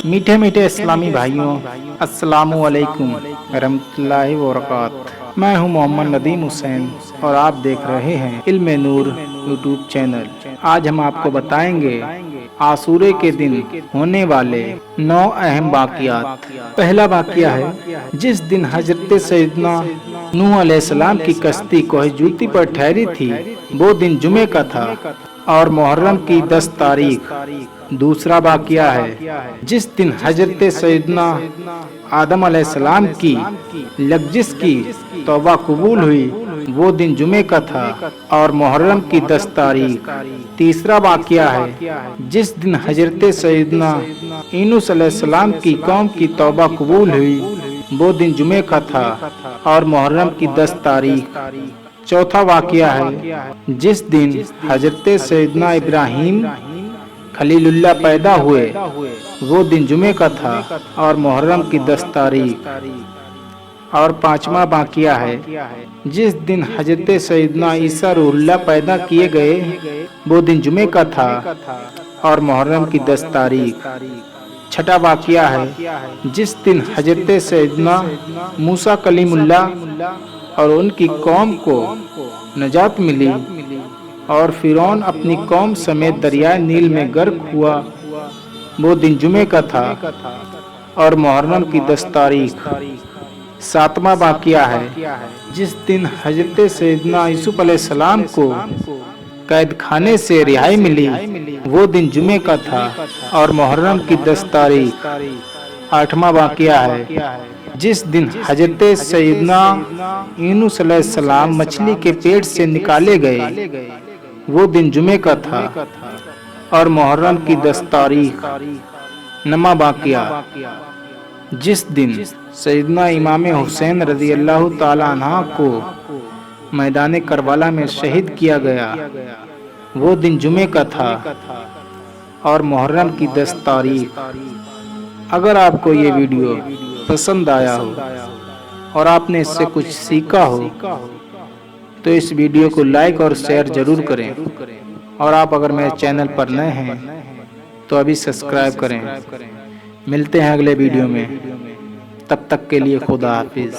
मीठे मीठे इस्लामी भाइयों, अस्सलामु अलैकुम रहमतुल्लाहि व बरकातहू। मैं हूं मोहम्मद नदीम हुसैन और आप देख रहे हैं इल्मे नूर यूट्यूब चैनल। आज हम आपको बताएंगे आशूरे के दिन होने वाले 9 अहम वाक़यात। पहला वाक़या है, जिस दिन हजरत सैयदना नूह अलैहिस्सलाम की कश्ती कोहजूती पर ठहरी थी, वो दिन जुमे का था और मुहर्रम की 10 तारीख। दूसरा वाक़या है, जिस दिन हजरत सैयदना आदम अलैहिस्सलाम की लग़्ज़िश की तौबा कबूल हुई, वो दिन जुमे का था और मुहर्रम की 10 तारीख। तीसरा वाक़या है, जिस दिन हजरत सैयदना यूनुस अलैहिस्सलाम की कौम की तौबा कबूल हुई, वो दिन जुमे का था और मुहर्रम की 10 तारीख। चौथा वाक़या है, जिस दिन हजरत सैयदना इब्राहीम खलीलुल्लाह पैदा हुए, वो दिन जुमे का था और मुहर्रम की 10 तारीख। और पांचवा वाक़या है, जिस दिन हजरत सैयदना ईसा रूहुल्लाह पैदा किए गए, वो दिन जुमे का था और मुहर्रम की 10 तारीख। छठा वाक़या है, जिस दिन हजरत सैयदना मूसा कलीमुल्लाह और उनकी कौम को नजात मिली और फिरौन अपनी कौम समेत दरिया नील में गर्क हुआ, वो दिन जुमे का था और मुहर्रम की 10 तारीख। सातवां वाक़या है, जिस दिन हजरत सैयदना यूसुफ अलैहिस्सलाम को कैद खाने से रिहाई मिली, वो दिन जुमे का था और मुहर्रम की 10 तारीख। आठवां वाक़या है, जिस दिन हजरत सैयदना यूनुस अलैहिस्सलाम मछली के पेट से निकाले गए, वो दिन जुमे का था और मुहर्रम की 10 तारीख। नौवां वाक़या, जिस दिन सैयदना इमाम हुसैन रज़ी अल्लाह ताला अन्हा को मैदान करबला में शहीद किया गया, वो दिन जुमे का था और मुहर्रम की 10 तारीख। अगर आपको ये वीडियो पसंद आया हो और आपने इससे कुछ सीखा हो, तो इस वीडियो को लाइक और शेयर जरूर करें। और आप अगर मेरे चैनल पर नए हैं तो अभी सब्सक्राइब करें। मिलते हैं अगले वीडियो में, तब तक के लिए खुदा हाफिज।